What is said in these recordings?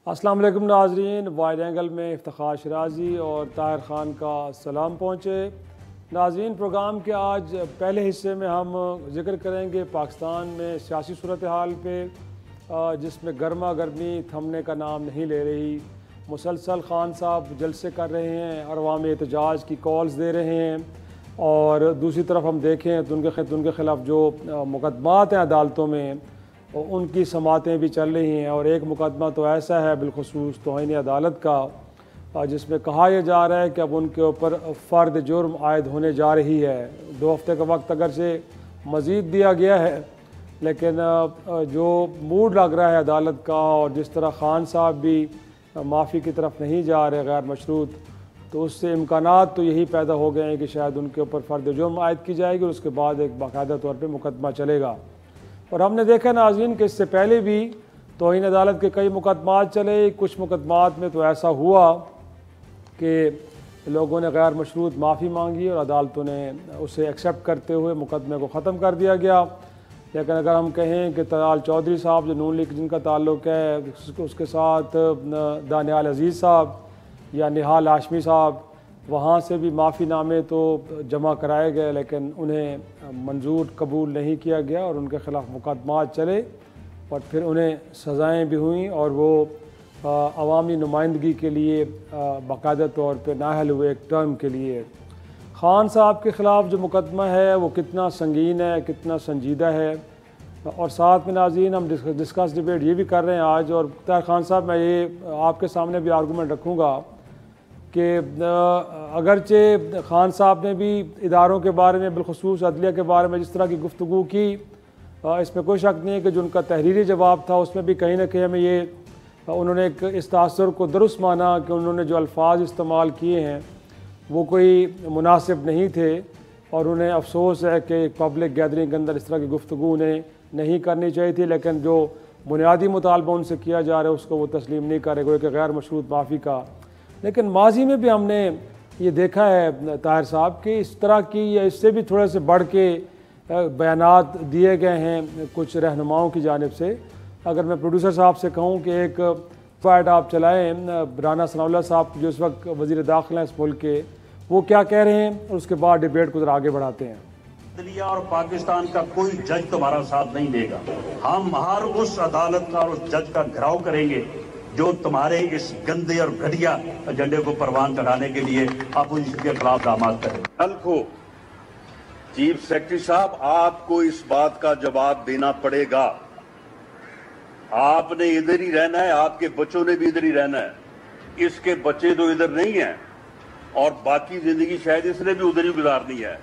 अस्सलाम वालेकुम नाज़रीन, वाइड एंगल में इफ्तिखार शिराजी और ताहिर ख़ान का सलाम पहुँचे। नाज़रीन, प्रोग्राम के आज पहले हिस्से में हम ज़िक्र करेंगे पाकिस्तान में सियासी सूरत हाल पे, जिसमें गर्मा गर्मी थमने का नाम नहीं ले रही। मुसलसल ख़ान साहब जलसे कर रहे हैं और अवामी एहतजाज की कॉल्स दे रहे हैं, और दूसरी तरफ हम देखें तो उनके ख़िलाफ़ जो मुकदमात हैं अदालतों में, उनकी समातें भी चल रही हैं। और एक मुकदमा तो ऐसा है बिलखुसूस तौहीन अदालत का, जिसमें कहा यह जा रहा है कि अब उनके ऊपर फ़र्द जुर्म आयद होने जा रही है। 2 हफ्ते का वक्त अगर से मज़ीद दिया गया है, लेकिन जो मूड लग रहा है अदालत का और जिस तरह ख़ान साहब भी माफ़ी की तरफ नहीं जा रहे गैर मशरूत, तो उससे इम्कानात तो यही पैदा हो गए हैं कि शायद उनके ऊपर फ़र्द जुर्म आयद की जाएगी और उसके बाद एक बाकायदा तौर पर मुकदमा चलेगा। और हमने देखा नाज़रीन कि इससे पहले भी तौहीन अदालत के कई मुकदमात चले। कुछ मुकदमात में तो ऐसा हुआ कि लोगों ने गैर मशरूत माफ़ी मांगी और अदालतों ने उसे एक्सेप्ट करते हुए मुकदमे को ख़त्म कर दिया गया। लेकिन अगर हम कहें कि तलाल चौधरी साहब जो नून लीग जिनका ताल्लुक़ है, उसके साथ दानियाल अजीज़ साहब या निहाल हाशमी साहब, वहाँ से भी माफ़ी नामे तो जमा कराए गए, लेकिन उन्हें मंजूर कबूल नहीं किया गया और उनके ख़िलाफ़ मुकदमात चले और फिर उन्हें सज़ाएँ भी हुई और वो अवामी नुमाइंदगी के लिए बाकायदा तौर पर नाअहल हुए एक टर्म के लिए। ख़ान साहब के ख़िलाफ़ जो मुकदमा है वो कितना संगीन है, कितना संजीदा है। और साथ में नाज़रीन हम डिस्कस डिबेट ये भी कर रहे हैं आज। और ताहिर ख़ान साहब, मैं ये आपके सामने भी आर्गूमेंट रखूँगा कि अगरचे ख़ान साहब ने भी इदारों के बारे में, बिलखुसूस अदलिया के बारे में जिस तरह की गुफ्तगू की, इसमें कोई शक नहीं है कि जो उनका तहरीरी जवाब था उसमें भी कहीं ना कहीं हमें ये उन्होंने एक इस तासुर को दुरुस्त माना कि उन्होंने जो अल्फाज इस्तेमाल किए हैं वो कोई मुनासिब नहीं थे, और उन्हें अफसोस है कि एक पब्लिक गैदरिंग के अंदर इस तरह की गुफ्तगू उन्हें नहीं करनी चाहिए थी। लेकिन जो बुनियादी मुतालबा उनसे किया जा रहा है उसको वो तस्लीम नहीं कर रहे, कि गैर मशरूत माफ़ी का। लेकिन माजी में भी हमने ये देखा है ताहिर साहब कि इस तरह की या इससे भी थोड़े से बढ़ के बयानात दिए गए हैं कुछ रहनुमाओं की जानिब से। अगर मैं प्रोड्यूसर साहब से कहूँ कि एक फाइट आप चलाएँ राना सनाउल्लाह साहब जो इस वक्त वज़ीर दाखिला इस मुल्क के, वो क्या कह रहे हैं, और उसके बाद डिबेट को ज़रा आगे बढ़ाते हैं। अदलिया और पाकिस्तान का कोई जज तुम्हारा साथ नहीं देगा। हम हर उस अदालत का और उस जज का घेराव करेंगे जो तुम्हारे इस गंदे और घटिया एजेंडे को परवान चढ़ाने के लिए अपोजिशन के खिलाफ दामाद करें। कल को चीफ सेक्रेटरी साहब, आपको इस बात का जवाब देना पड़ेगा। आपने इधर ही रहना है, आपके बच्चों ने भी इधर ही रहना है। इसके बच्चे तो इधर नहीं हैं और बाकी जिंदगी शायद इसने भी उधर ही गुजारनी है।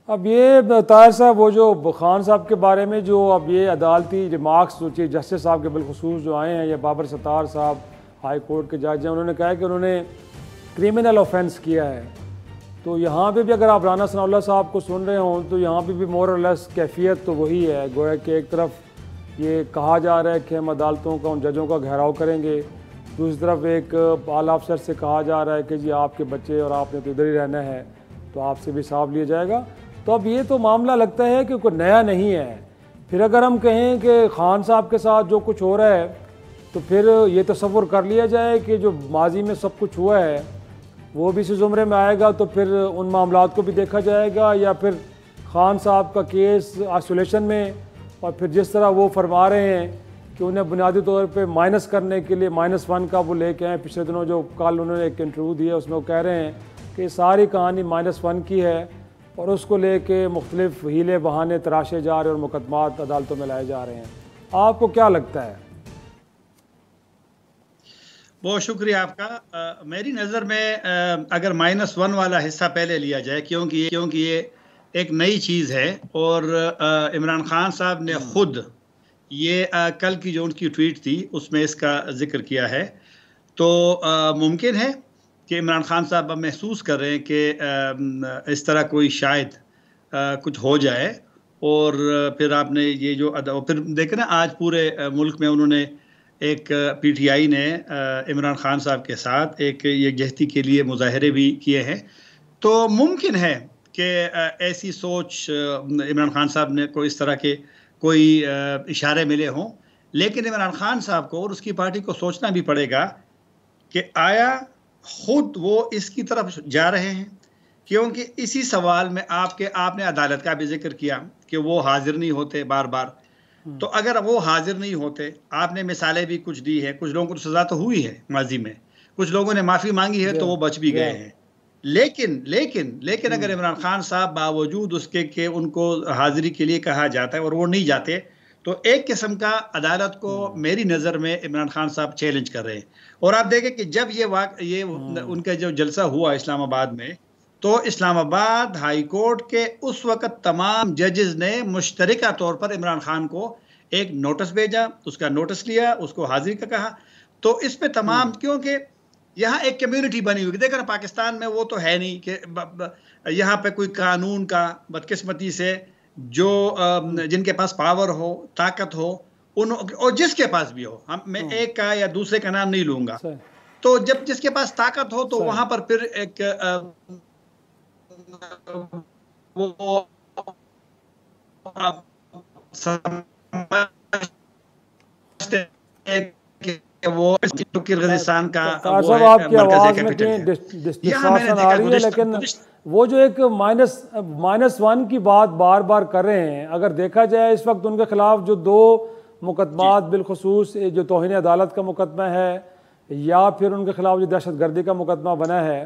अब ये ताहिर साहब, वो जो ख़ान साहब के बारे में जो अब ये अदालती रिमार्क्स जो चीफ जस्टिस साहब के बिलखुसूस जो आए हैं, या बाबर सत्तार साहब हाई कोर्ट के जज हैं, उन्होंने कहा है कि उन्होंने क्रिमिनल ऑफेंस किया है। तो यहाँ पे भी अगर आप राना सनाउल्लाह साहब को सुन रहे हों तो यहाँ पे भी मोर और लेस कैफियत तो वही है। गोया कि एक तरफ ये कहा जा रहा है कि हम अदालतों का, उन जजों का घेराव करेंगे, दूसरी तरफ एक आला अफसर से कहा जा रहा है कि जी आपके बच्चे और आपने तो इधर ही रहना है, तो आपसे भी हिसाब लिया जाएगा। तो अब ये तो मामला लगता है कि कोई नया नहीं है। फिर अगर हम कहें कि ख़ान साहब के साथ जो कुछ हो रहा है, तो फिर ये तसव्वुर कर लिया जाए कि जो माजी में सब कुछ हुआ है वो भी इसी ज़ुमरे में आएगा, तो फिर उन मामलात को भी देखा जाएगा, या फिर ख़ान साहब का केस आइसोलेशन में, और फिर जिस तरह वो फरमा रहे हैं कि उन्हें बुनियादी तौर पे माइनस करने के लिए -1 का वो लेके आए। पिछले दिनों जो कल उन्होंने एक इंटरव्यू दिया उसमें वो कह रहे हैं कि सारी कहानी -1 की है और उसको लेके मुख्तलिफ हीले बहाने तराशे जा रहे हैं और मुकदमात अदालतों में लाए जा रहे हैं। आपको क्या लगता है? बहुत शुक्रिया आपका। मेरी नज़र में अगर -1 वाला हिस्सा पहले लिया जाए, क्योंकि ये एक नई चीज़ है और इमरान खान साहब ने खुद ये कल की जो उनकी ट्वीट थी उसमें इसका जिक्र किया है। तो मुमकिन है कि इमरान खान साहब अब महसूस कर रहे हैं कि इस तरह कोई शायद कुछ हो जाए, और फिर आपने ये जो फिर देखें ना, आज पूरे मुल्क में उन्होंने एक PTI ने इमरान खान साहब के साथ एक यकजहती के लिए मुजाहरे भी किए हैं। तो मुमकिन है कि ऐसी सोच इमरान खान साहब ने को इस तरह के कोई इशारे मिले हों लेकिन इमरान खान साहब को और उसकी पार्टी को सोचना भी पड़ेगा कि आया खुद वो इसकी तरफ जा रहे हैं, क्योंकि इसी सवाल में आपने अदालत का भी जिक्र किया कि वो हाजिर नहीं होते बार बार। तो अगर वो हाजिर नहीं होते, आपने मिसालें भी कुछ दी है, कुछ लोगों को सजा तो हुई है माजी में, कुछ लोगों ने माफ़ी मांगी है तो वो बच भी गए हैं। लेकिन अगर इमरान खान साहब बावजूद उसके कि उनको हाजिरी के लिए कहा जाता है और वो नहीं जाते, तो एक किस्म का अदालत को मेरी नज़र में इमरान खान साहब चैलेंज कर रहे हैं। और आप देखें कि जब ये उनका जो जलसा हुआ इस्लामाबाद में, तो इस्लामाबाद हाई कोर्ट के उस वक़्त तमाम जजेस ने मुश्तरका तौर पर इमरान खान को एक नोटिस भेजा, उसका नोटिस लिया, उसको हाजिरी का कहा। तो इस पे तमाम, क्योंकि यहाँ एक कम्युनिटी बनी हुई, देखो ना पाकिस्तान में वो तो है नहीं कि यहाँ पे कोई कानून का बदकिस्मती से जो जिनके पास पावर हो, ताकत हो, और जिसके पास भी हो, मैं एक का या दूसरे का नाम नहीं लूंगा, तो जब जिसके पास ताकत हो तो वहां पर फिर एक वो वो किर्गिस्तान का साहब आपकी आवाज में डिस्टॉर्शन आ रही है, लेकिन वो जो एक -1 की बात बार बार कर रहे हैं, अगर देखा जाए इस वक्त उनके खिलाफ जो 2 मुकदमात बिलखुसूस जो तौहीन अदालत का मुकदमा है या फिर उनके खिलाफ जो दहशतगर्दी का मुकदमा बना है,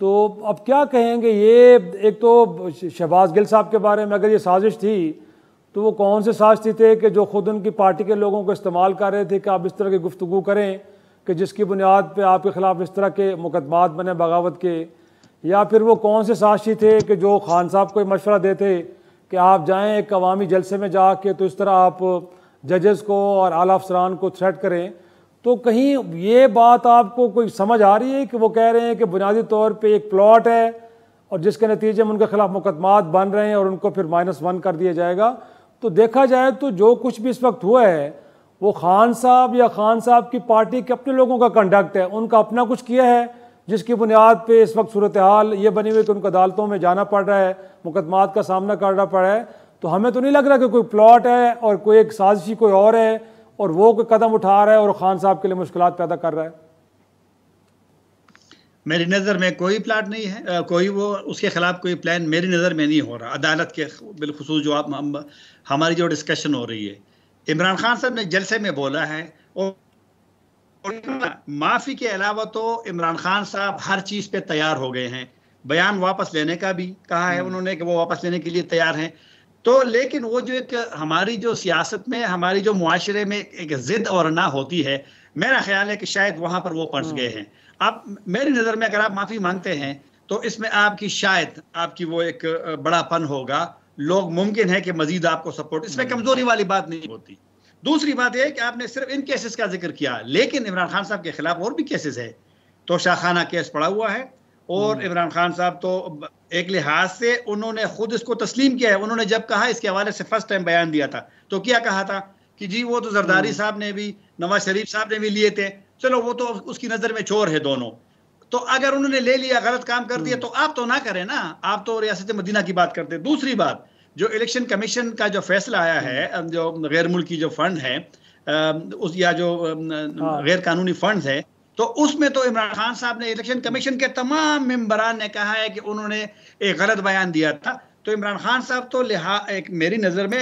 तो अब क्या कहेंगे? ये एक तो शहबाज गिल साहब के बारे में अगर ये साजिश थी तो वो कौन से साजिश थे कि जो खुद उनकी पार्टी के लोगों को इस्तेमाल कर रहे थे कि आप इस तरह की गुफ्तगू करें कि जिसकी बुनियाद पे आपके खिलाफ इस तरह के मुकदमात बने बगावत के, या फिर वो कौन से साजिश थे कि जो खान साहब को मशवरा देते कि आप जाएं एक अवामी जलसे में जाके तो इस तरह आप जजेस को और आला अफसरान को थ्रेट करें। तो कहीं ये बात आपको कोई समझ आ रही है कि वो कह रहे हैं कि बुनियादी तौर पे एक प्लॉट है और जिसके नतीजे में उनके खिलाफ मुकदमात बन रहे हैं और उनको फिर -1 कर दिया जाएगा? तो देखा जाए तो जो कुछ भी इस वक्त हुआ है वो खान साहब या खान साहब की पार्टी के अपने लोगों का कंडक्ट है, उनका अपना कुछ किया है जिसकी बुनियाद पे इस वक्त सूरत हाल ये बनी हुई कि उनको अदालतों में जाना पड़ रहा है, मुकदमात का सामना करना पड़ रहा है। तो हमें तो नहीं लग रहा कि कोई प्लॉट है और कोई एक साजिशी कोई और है और वो कोई कदम उठा रहा है और खान साहब के लिए मुश्किलात पैदा कर रहा है। मेरी नज़र में कोई प्लाट नहीं है, कोई वो उसके खिलाफ कोई प्लान मेरी नज़र में नहीं हो रहा। अदालत के बिलखुसूस जो आप हमारी जो डिस्कशन हो रही है, इमरान खान साहब ने जलसे में बोला है और माफ़ी के अलावा तो इमरान खान साहब हर चीज़ पे तैयार हो गए हैं। बयान वापस लेने का भी कहा है उन्होंने कि वो वापस लेने के लिए तैयार हैं। तो लेकिन वो जो एक हमारी जो सियासत में, हमारी जो मुआशरे में एक ज़िद और ना होती है, मेरा ख्याल है कि शायद वहाँ पर वो पहुँच गए हैं। आप मेरी नज़र में अगर आप माफ़ी मांगते हैं तो इसमें आपकी शायद आपकी वो एक बड़ापन होगा, लोग मुमकिन है कि मजीद आपको सपोर्ट, इसमें कमज़ोरी वाली बात नहीं होती। दूसरी बात यह है कि आपने सिर्फ इन केसेस का जिक्र किया, लेकिन इमरान खान साहब के खिलाफ और भी केसेस है। तो शाखाना केस पड़ा हुआ है और इमरान खान साहब तो एक लिहाज से उन्होंने खुद इसको तस्लीम किया है। उन्होंने जब कहा, इसके हवाले से फर्स्ट टाइम बयान दिया था, तो क्या कहा था कि जी वो तो जरदारी साहब ने भी, नवाज शरीफ साहब ने भी लिए थे, चलो वो तो उसकी नज़र में चोर है दोनों। तो अगर उन्होंने ले लिया, गलत काम कर दिया, तो आप तो ना करें ना, आप तो रियासत मदीना की बात करते हैं। दूसरी बात, जो इलेक्शन कमीशन का जो फैसला आया है, जो गैर मुल्की जो फंड है उस या जो गैर कानूनी फंड है, तो उसमें तो इमरान खान साहब ने, इलेक्शन कमीशन के तमाम मेंबरान ने कहा है कि उन्होंने एक गलत बयान दिया था। तो इमरान खान साहब तो एक मेरी नज़र में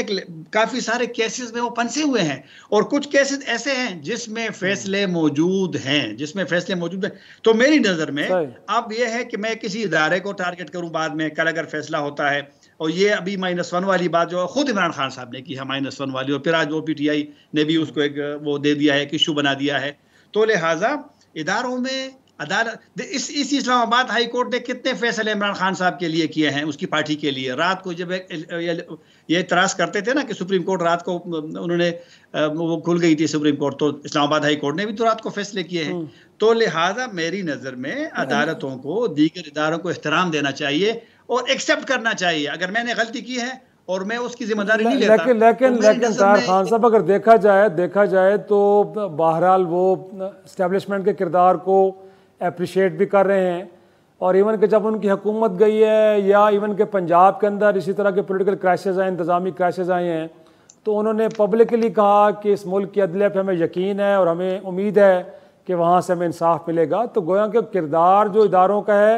काफ़ी सारे केसेस में वो फंसे हुए हैं और कुछ केसेस ऐसे हैं जिसमें फैसले मौजूद हैं, तो मेरी नज़र में अब ये है कि मैं किसी इदारे को टारगेट करूं बाद में, कल अगर फैसला होता है। और ये अभी -1 वाली बात जो खुद इमरान खान साहब ने की है, -1 वाली, और फिर आज वो PTI ने भी उसको एक वो दे दिया है, एक इशू बना दिया है। तो लिहाजा इदारों में अदालत, इस इस्लामाबाद हाई कोर्ट ने कितने फैसले इमरान खान साहब के लिए किए हैं, उसकी पार्टी के लिए। रात को जब ये इतराज़ करते थे ना कि सुप्रीम कोर्ट रात को उन्होंने वो खुल गई थी सुप्रीम कोर्ट, तो इस्लामाबाद हाई कोर्ट ने भी तो रात को फैसले किए हैं। तो लिहाजा मेरी नज़र में अदालतों को, दीगर इदारों को एहतराम देना चाहिए और एक्सेप्ट करना चाहिए। अगर मैंने गलती की है और मैं उसकी जिम्मेदारी नहीं लेता, लेकिन ताहिर खान साहब अगर देखा जाए तो बहरहाल वो एस्टेब्लिशमेंट के किरदार को अप्रिशिएट भी कर रहे हैं। और इवन कि जब उनकी हुकूमत गई है या इवन के पंजाब के अंदर इसी तरह के पॉलिटिकल क्राइसिस आए, इंतज़ामी क्राइसिस आए हैं, तो उन्होंने पब्लिकली कहा कि इस मुल्क की अदलिया पे हमें यकीन है और हमें उम्मीद है कि वहाँ से हमें इंसाफ मिलेगा। तो गोया के किरदार जो इदारों का है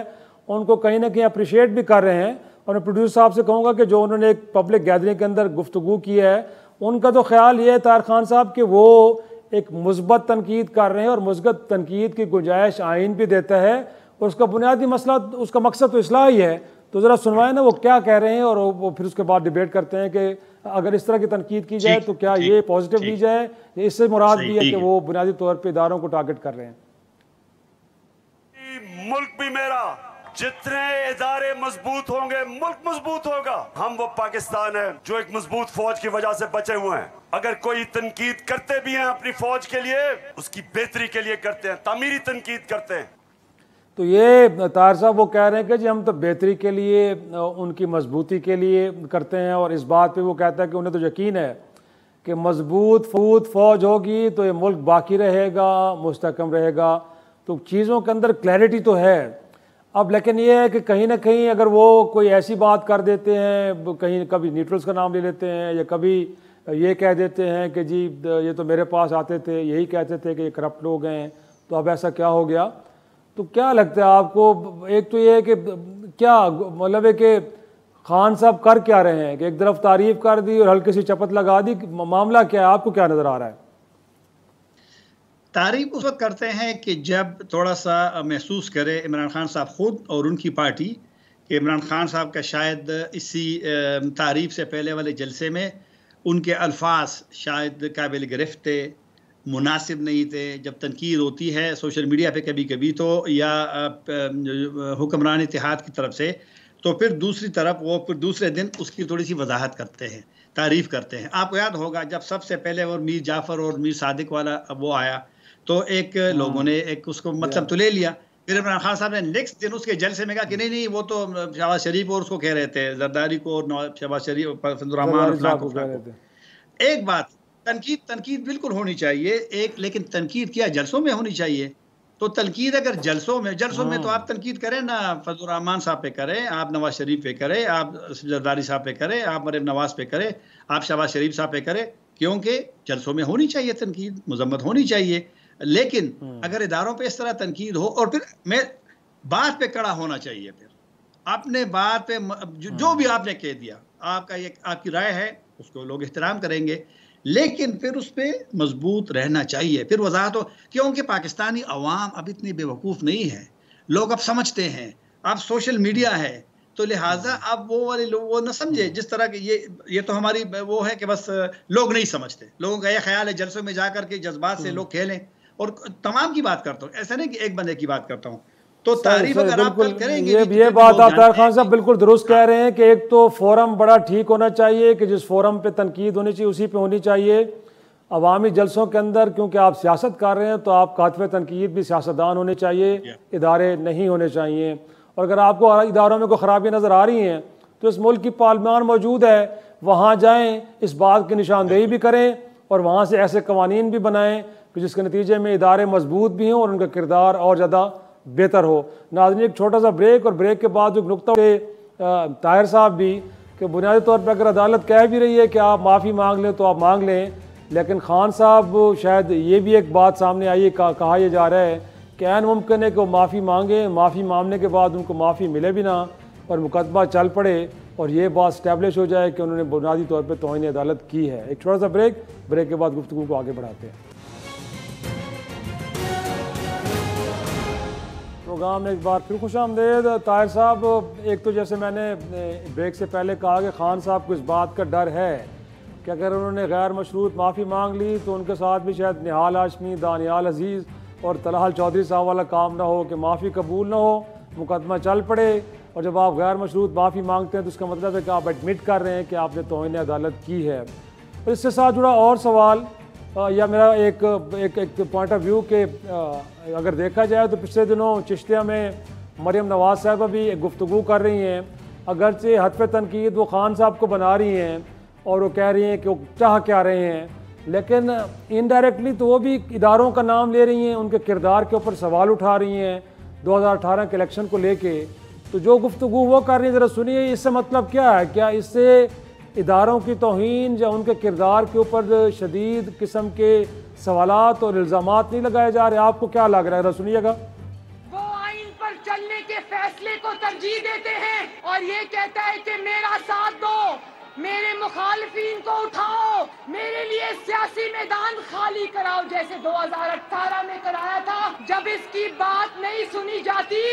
उनको कहीं ना कहीं अप्रिशिएट भी कर रहे हैं। और मैं प्रोड्यूसर साहब से कहूँगा कि जो उन्होंने एक पब्लिक गैदरिंग के अंदर गुफ्तगू की है, उनका तो ख्याल ये है ताहिर खान साहब कि वो एक मुस्बत तनकीद कर रहे हैं और मुस्बत तनकीद की गुंजाइश आइन भी देता है और उसका बुनियादी मसला, उसका मकसद तो इस्लाह ही है। तो ज़रा सुनवाएं ना वो क्या कह रहे हैं और वो फिर उसके बाद डिबेट करते हैं कि अगर इस तरह की तनकीद की जाए तो क्या ये पॉजिटिव ली जाए, इससे मुराद भी है कि वो बुनियादी तौर पर इदारों को टारगेट कर रहे हैं। मुल्क भी मेरा, जितने इदारे मजबूत होंगे मुल्क मजबूत होगा। हम वो पाकिस्तान है जो एक मजबूत फौज की वजह से बचे हुए हैं। अगर कोई तनकीद करते भी हैं अपनी फौज के लिए, उसकी बेहतरी के लिए करते हैं, तामीरी तनकीद करते हैं। तो ये ताहिर साहब वो कह रहे हैं कि जी हम तो बेहतरी के लिए, उनकी मजबूती के लिए करते हैं। और इस बात पे वो कहता है कि उन्हें तो यकीन है कि मजबूत फौज होगी तो ये मुल्क बाकी रहेगा, मुस्तकम रहेगा। तो चीज़ों के अंदर क्लैरिटी तो है। अब लेकिन ये है कि कहीं ना कहीं अगर वो कोई ऐसी बात कर देते हैं, कहीं कभी न्यूट्रल्स का नाम ले लेते हैं या कभी ये कह देते हैं कि जी ये तो मेरे पास आते थे, यही कहते थे कि ये करप्ट लोग हैं, तो अब ऐसा क्या हो गया। तो क्या लगता है आपको, एक तो ये है कि क्या मतलब है कि खान साहब कर क्या रहे हैं कि एक तरफ तारीफ कर दी और हल्की सी चपत लगा दी, मामला क्या है, आपको क्या नज़र आ रहा है? तारीफ उस वक्त करते हैं कि जब थोड़ा सा महसूस करे इमरान खान साहब खुद और उनकी पार्टी कि इमरान खान साहब का शायद इसी तारीफ से पहले वाले जलसे में उनके अल्फाज शायद काबिल गिरफ्त थे, मुनासिब नहीं थे। जब तनकीद होती है सोशल मीडिया पे कभी कभी तो या हुक्मरान इत्तेहाद की तरफ से, तो फिर दूसरी तरफ वो फिर दूसरे दिन उसकी थोड़ी सी वजाहत करते हैं, तारीफ करते हैं। आपको याद होगा जब सबसे पहले और मीर जाफ़र और मीर सादिक वाला वो आया तो एक लोगों ने एक उसको मतलब तो ले लिया। फिर इमरान खान साहब ने नेक्स्ट दिन उसके जलसे में कहा कि नहीं वो तो शहबाज शरीफ और उसको कह रहे थे, जरदारी को और शहबाज शरीफ को। एक बात, तनकीद बिल्कुल होनी चाहिए एक, लेकिन तनकीद क्या जलसों में होनी चाहिए। तो तनकीद अगर जलसों में तो आप तनकीद करें ना, फजल रहमान साहब पे करें, आप नवाज शरीफ पे करें, आप जरदारी साहब पे करें, आप मरीम नवाज पे करें, आप शहबाज शरीफ साहब पे करें, क्योंकि जलसों में होनी चाहिए तनकीद, मजम्मत होनी चाहिए। लेकिन अगर इदारों पे इस तरह तनकीद हो और फिर मैं बात पे कड़ा होना चाहिए, फिर अपने बात पे जो भी आपने कह दिया, आपका ये आपकी राय है, उसको लोग एहतराम करेंगे, लेकिन फिर उस पर मजबूत रहना चाहिए। फिर वजाहत हो, क्योंकि पाकिस्तानी अवाम अब इतनी बेवकूफ़ नहीं है, लोग अब समझते हैं, अब सोशल मीडिया है, तो लिहाजा अब वो वाले लोग वो न समझे जिस तरह के ये तो हमारी वो है कि बस लोग नहीं समझते, लोगों का ये ख्याल है जलसों में जाकर के जज्बात से लोग खेलें। और तमाम की बात करता हूँ, ऐसा नहीं कि एक बंदे की बात करता हूँ। तो तारीफ अगर आप करेंगे, ये बात आप ताहिर खान साहब बिल्कुल दुरुस्त कह रहे हैं कि एक तो फोरम बड़ा ठीक होना चाहिए कि जिस फोरम पे तनकीद होनी चाहिए उसी पे होनी चाहिए। अवामी जलसों के अंदर क्योंकि आप सियासत कर रहे हैं तो आप कातिब तनकीद भी सियासतदान होने चाहिए, इदारे नहीं होने चाहिए। और अगर आपको इदारों में कोई ख़राबी नज़र आ रही हैं तो इस मुल्क की पार्लियामान मौजूद है, वहाँ जाएँ, इस बात की निशानदेही भी करें और वहाँ से ऐसे कवानीन भी बनाएँ कि जिसके नतीजे में इदारे मजबूत भी हों और उनका किरदार और ज़्यादा बेहतर हो। नाज़रीन, एक छोटा सा ब्रेक और ब्रेक के बाद एक नुक्ता ताहिर साहब भी कि बुनियादी तौर पर अगर अदालत कह भी रही है कि आप माफ़ी मांग लें तो आप मांग लें, लेकिन खान साहब शायद ये भी एक बात सामने आई है, कहा यह जा रहा है कि ऐन मुमकिन है कि वो माफ़ी मांगे, माफ़ी मांगने के बाद उनको माफ़ी मिले भी ना और मुकदमा चल पड़े और ये बात स्टैब्लिश हो जाए कि उन्होंने बुनियादी तौर पर तौहीन अदालत की है। एक छोटा सा ब्रेक के बाद गुफ्तगू को आगे बढ़ाते हैं। प्रोग्राम में एक बार फिर खुश आमदेद। ताहिर साहब, एक तो जैसे मैंने ब्रेक से पहले कहा कि खान साहब को इस बात का डर है कि अगर उन्होंने गैर मशरूत माफ़ी मांग ली तो उनके साथ भी शायद निहाल हाशमी, दानियाल अजीज़ और तलहल चौधरी साहब वाला काम ना हो कि माफ़ी कबूल ना हो, मुकदमा चल पड़े। और जब आप गैर मशरूत माफ़ी मांगते हैं तो उसका मतलब है कि आप एडमिट कर रहे हैं कि आपने तौहीन अदालत की है। और इससे साथ जुड़ा और सवाल या मेरा एक पॉइंट ऑफ व्यू के अगर देखा जाए तो पिछले दिनों चिश्तिया में मरीम नवाज़ साहबा भी एक गुफ्तगू कर रही हैं, अगरचे हतफ़ तनकीद वो खान साहब को बना रही हैं और वो कह रही हैं कि वो चाह क्या रहे हैं, लेकिन इनडायरेक्टली तो वो भी इदारों का नाम ले रही हैं, उनके किरदार के ऊपर सवाल उठा रही हैं 2018 के इलेक्शन को लेके। तो जो गुफ्तगू वो कर रही है ज़रा सुनिए, इससे मतलब क्या है? क्या इससे इदारों की तौहीन या उनके किरदार के ऊपर शदीद किस्म के सवालात और इल्ज़ामात नहीं लगाए जा रहे? आपको क्या लग रहा है? सुनिएगा। वो आइन पर चलने के फैसले को तरजीह देते हैं और ये कहता है कि मेरा साथ दो, मेरे मुखालिफिन को उठाओ, मेरे लिए सियासी मैदान खाली कराओ, जैसे 2018 में कराया था। जब इसकी बात नहीं सुनी जाती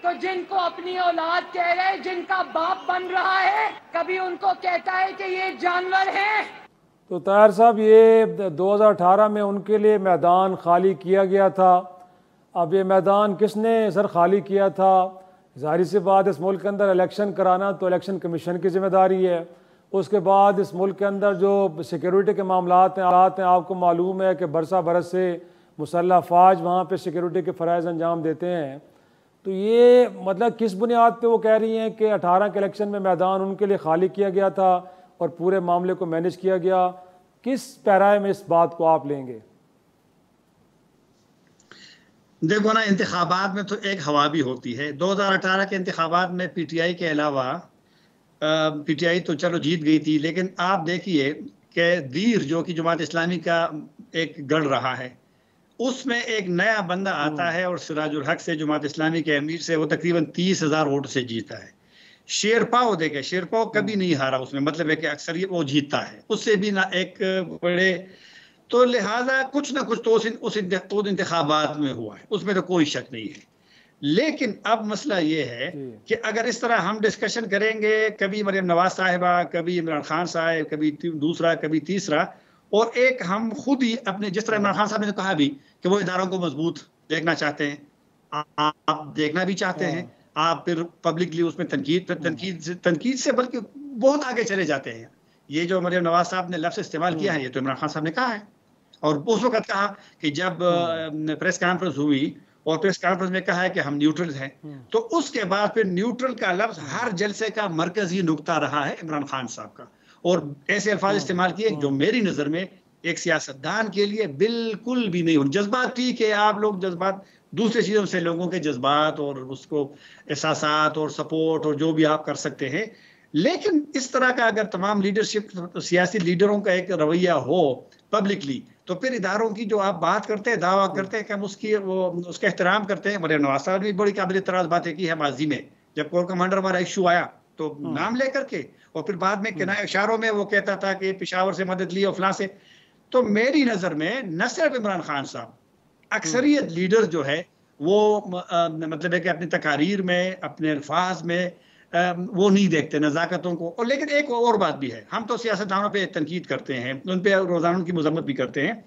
तो जिनको अपनी औलाद कह रहे, जिनका बाप बन रहा है, कभी उनको कहता है कि ये जानवर है। तो ताहिर साहब, ये 2018 में उनके लिए मैदान खाली किया गया था। अब ये मैदान किसने सर खाली किया था? जाहिर सी बात, इस मुल्क के अंदर इलेक्शन कराना तो इलेक्शन कमीशन की जिम्मेदारी है। उसके बाद इस मुल्क के अंदर जो सिक्योरिटी के मामलात हैं, आपको मालूम है कि बरसा बरस से मुसल्लह फ़ौज वहाँ पे सिक्योरिटी के फ़राइज़ अंजाम देते हैं। तो ये मतलब किस बुनियाद पे वो कह रही हैं कि 18 के इलेक्शन में मैदान उनके लिए खाली किया गया था और पूरे मामले को मैनेज किया गया? किस पैराए में इस बात को आप लेंगे? देखो ना, इंतखाबात में तो एक हवा भी होती है। 2018 के इंतखाबात में पीटीआई के अलावा, पीटीआई तो चलो जीत गई थी, लेकिन आप देखिए कि दीर जो कि जमात इस्लामी का एक गढ़ रहा है, उसमें एक नया बंदा आता है और सिराजुल हक से, जमात इस्लामी के अमीर से, वो तकरीबन 30,000 वोट से जीता है। शेरपाव देखे, शेरपाव कभी नहीं हारा उसमें, मतलब है कि अक्सर ये वो जीतता है, उससे भी ना एक बड़े। तो लिहाजा कुछ ना कुछ तो उस इंतखाबात में हुआ है, उसमें तो कोई शक नहीं है। लेकिन अब मसला ये है कि अगर इस तरह हम डिस्कशन करेंगे, कभी मरियम नवाज साहिबा, कभी इमरान खान साहब, कभी दूसरा, कभी तीसरा, और एक हम खुद ही अपने, जिस तरह इमरान खान साहब ने कहा भी कि वो इदारों को मजबूत देखना चाहते हैं, आप देखना भी चाहते हैं, आप फिर पब्लिकली उसमें तनकीद से बल्कि बहुत आगे चले जाते हैं। ये जो मरियम नवाज साहब ने लफ्ज़ इस्तेमाल किया है, ये तो इमरान खान साहब ने कहा है, और उस वक्त कहा कि जब प्रेस कॉन्फ्रेंस हुई और प्रेस कॉन्फ्रेंस में कहा है कि हम न्यूट्रल हैं, तो उसके बाद फिर न्यूट्रल का लफ्ज़ हर जलसे का मरकजी नुक्ता रहा है इमरान खान साहब का, और ऐसे अल्फाज इस्तेमाल किए जो मेरी नज़र में एक सियासतदान के लिए बिल्कुल भी नहीं हो। जज्बात ठीक है, आप लोग जज्बात, दूसरी चीज़ों से लोगों के जज्बात और उसको एहसासात और सपोर्ट और जो भी आप कर सकते हैं, लेकिन इस तरह का अगर तमाम लीडरशिप, सियासी लीडरों का एक रवैया हो पब्लिकली, तो फिर इदारों की जो आप बात करते हैं, दावा करते हैं कि हम उसका एहतराम करते हैं। मरियम नवाज साहब ने भी बड़ी काबिल इतराज़ बातें की है माजी में, जब कोर कमांडर वाला इशू आया तो नाम लेकर के, और फिर बाद में किनारे इशारों में वो कहता था कि पेशावर से मदद ली और फलां से। तो मेरी नज़र में न सिर्फ इमरान खान साहब, अक्सरियत लीडर जो है वो मतलब है कि अपनी तकारीर में, अपने अल्फाज में वो नहीं देखते नज़ाकतों को। और लेकिन एक और बात भी है, हम तो सियासतदानों पे तनकीद करते हैं, उन पे रोज़ाना उनकी मजम्मत भी करते हैं,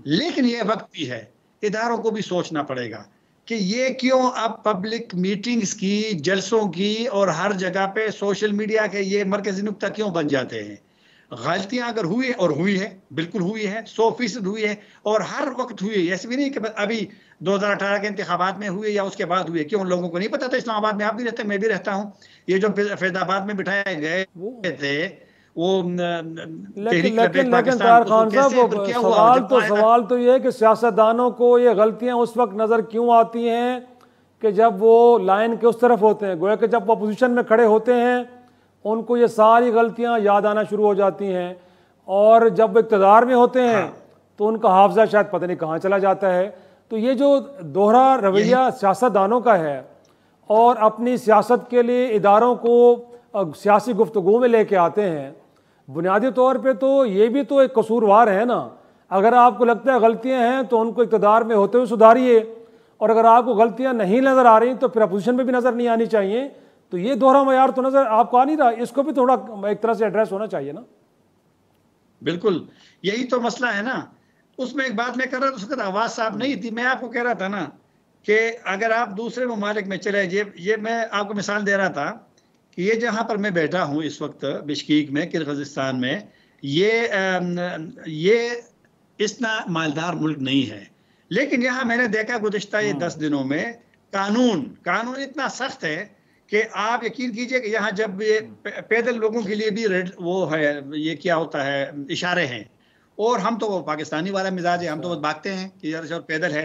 लेकिन ये वक्त भी है, इदारों को भी सोचना पड़ेगा कि ये क्यों अब पब्लिक मीटिंग्स की, जलसों की और हर जगह पे सोशल मीडिया के ये मरकजी नुक्ता क्यों बन जाते हैं। गलतियां अगर हुई है, और हुई है, बिल्कुल हुई है, 100% हुई है, और हर वक्त हुई है। ऐसे भी नहीं कि अभी 2018 के इंतखाबात में हुए या उसके बाद हुए। क्यों लोगों को नहीं पता था? इस्लामाबाद में आप भी रहते हैं, मैं भी रहता हूँ। ये जो फैजाबाद में बिठाए गए थे वो लेकिन ताहिर खान साहब, सवाल तो ये है कि सियासतदानों को ये गलतियां उस वक्त नज़र क्यों आती हैं कि जब वो लाइन के उस तरफ होते हैं। गोया कि जब वो अपोजिशन में खड़े होते हैं उनको ये सारी गलतियां याद आना शुरू हो जाती हैं, और जब वो इक़्तिदार में होते हैं तो उनका हाफजा शायद पता नहीं कहाँ चला जाता है। तो ये जो दोहरा रवैया सियासतदानों का है, और अपनी सियासत के लिए इदारों को सियासी गुफ्तगू में लेके आते हैं, बुनियादी तौर पे तो ये भी तो एक कसूरवार है ना। अगर आपको लगता है गलतियां हैं तो उनको इक़्तिदार में होते हुए सुधारिए, और अगर आपको गलतियां नहीं नज़र आ रही तो फिर अपोजिशन में भी नज़र नहीं आनी चाहिए। तो ये दोहरा मयार तो नज़र आपको आ नहीं रहा, इसको भी थोड़ा एक तरह से एड्रेस होना चाहिए ना। बिल्कुल, यही तो मसला है ना। उसमें एक बात मैं कर रहा था, उसका आवाज़ साफ नहीं थी। मैं आपको कह रहा था ना कि अगर आप दूसरे ममालिक में चले, ये मैं आपको मिसाल दे रहा था कि ये जहाँ पर मैं बैठा हूँ इस वक्त बिश्केक में, किर्गिज़स्तान में, ये इतना मालदार मुल्क नहीं है, लेकिन यहाँ मैंने देखा गुज़िश्ता ये 10 दिनों में कानून इतना सख्त है कि आप यकीन कीजिए कि यहाँ जब ये पैदल लोगों के लिए भी रेड वो है, ये क्या होता है, इशारे हैं, और हम तो वो पाकिस्तानी वाला मिजाज है, हम तो भागते हैं कि यार पैदल है,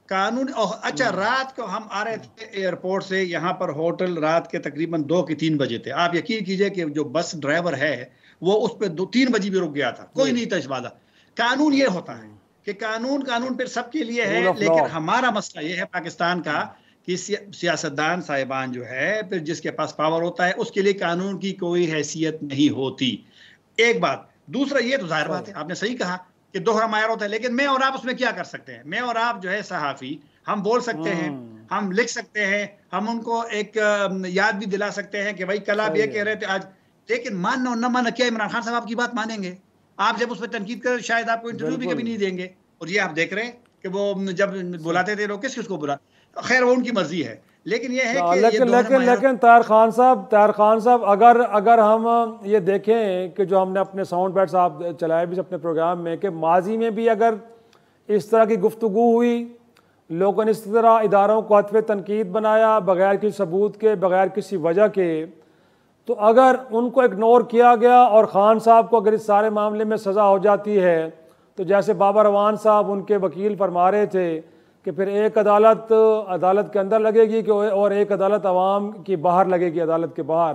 कानून। अच्छा, रात को हम आ रहे थे एयरपोर्ट से यहाँ पर होटल, रात के तकरीबन 2 कि 3 बजे थे। आप यकीन कीजिए कि जो बस ड्राइवर है वो उस पर 2-3 बजे भी रुक गया था, कोई नहीं था इस वाला। कानून ये होता है कि कानून फिर सबके लिए है, लेकिन हमारा मसला ये है पाकिस्तान का कि सियासतदान साहिबान जो है, फिर जिसके पास पावर होता है उसके लिए कानून की कोई हैसियत नहीं होती। एक बात। दूसरा, ये तो जाहिर बात है, आपने सही कहा कि दोहरा मायार होता है, लेकिन मैं और आप उसमें क्या कर सकते हैं? मैं और आप जो है सहाफ़ी, हम बोल सकते हैं, हम लिख सकते हैं, हम उनको एक याद भी दिला सकते हैं कि भाई कल आप ये कह रहे थे आज, लेकिन मानना और न मानना क्या, इमरान खान साहब आपकी बात मानेंगे? आप जब उस पर तनकीद करें शायद आपको इंटरव्यू भी कभी नहीं देंगे। और ये आप देख रहे हैं कि वो जब बुलाते थे लोग किसको बुला, खैर वो उनकी मर्जी है, लेकिन ये है कि लेकिन ताहिर खान साहब अगर हम ये देखें कि जो हमने अपने साउंड बाइट्स आप चलाए भी अपने प्रोग्राम में, कि माजी में भी अगर इस तरह की गुफ्तगू हुई, लोगों ने इस तरह इदारों को हतफ़े तनकीद बनाया बग़ैर किसी सबूत के, बग़ैर किसी वजह के, तो अगर उनको इग्नोर किया गया और ख़ान साहब को अगर इस सारे मामले में सज़ा हो जाती है, तो जैसे बाबर अवान साहब उनके वकील फरमा रहे थे कि फिर एक अदालत के अंदर लगेगी कि और एक अदालत अवाम की बाहर लगेगी, अदालत के बाहर।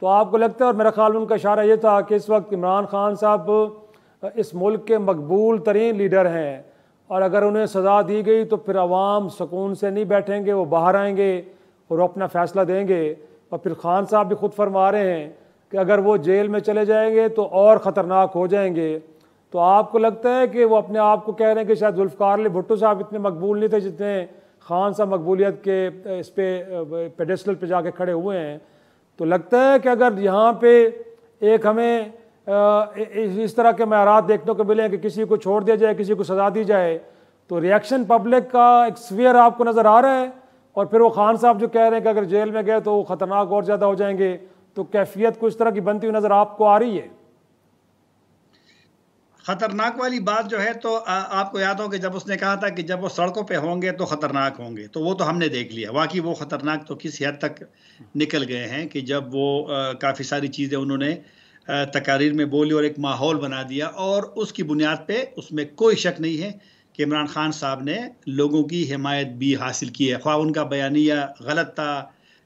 तो आपको लगता है, और मेरा ख्याल में उनका इशारा ये था कि इस वक्त इमरान खान साहब इस मुल्क के मकबूल तरीन लीडर हैं, और अगर उन्हें सज़ा दी गई तो फिर अवाम सुकून से नहीं बैठेंगे, वो बाहर आएंगे और अपना फ़ैसला देंगे। और फिर खान साहब भी खुद फरमा रहे हैं कि अगर वो जेल में चले जाएंगे तो और ख़तरनाक हो जाएंगे। तो आपको लगता है कि वो अपने आप को कह रहे हैं कि शायद जुल्फ़िकार अली भुट्टो साहब इतने मकबूल नहीं थे जितने खान साहब मकबूलियत के इस पे पेडेस्टल पे जाके खड़े हुए हैं? तो लगता है कि अगर यहाँ पे एक हमें इस तरह के मायारात देखने को मिले कि किसी को छोड़ दिया जाए, किसी को सज़ा दी जाए, तो रिएक्शन पब्लिक का एक स्फीयर आपको नज़र आ रहा है। और फिर वो खान साहब जो कह रहे हैं कि अगर जेल में गए तो वो ख़तरनाक और ज़्यादा हो जाएंगे, तो कैफियत को इस तरह की बनती हुई नज़र आपको आ रही है? खतरनाक वाली बात जो है, तो आपको याद हो कि जब उसने कहा था कि जब वो सड़कों पे होंगे तो ख़तरनाक होंगे, तो वो तो हमने देख लिया। वाकई वो ख़तरनाक तो किस हद तक निकल गए हैं कि जब वो काफ़ी सारी चीज़ें उन्होंने तकारीर में बोली और एक माहौल बना दिया, और उसकी बुनियाद पे उसमें कोई शक नहीं है कि इमरान खान साहब ने लोगों की हिमायत भी हासिल की है। ख्वाह उनका बयानिया गलत था,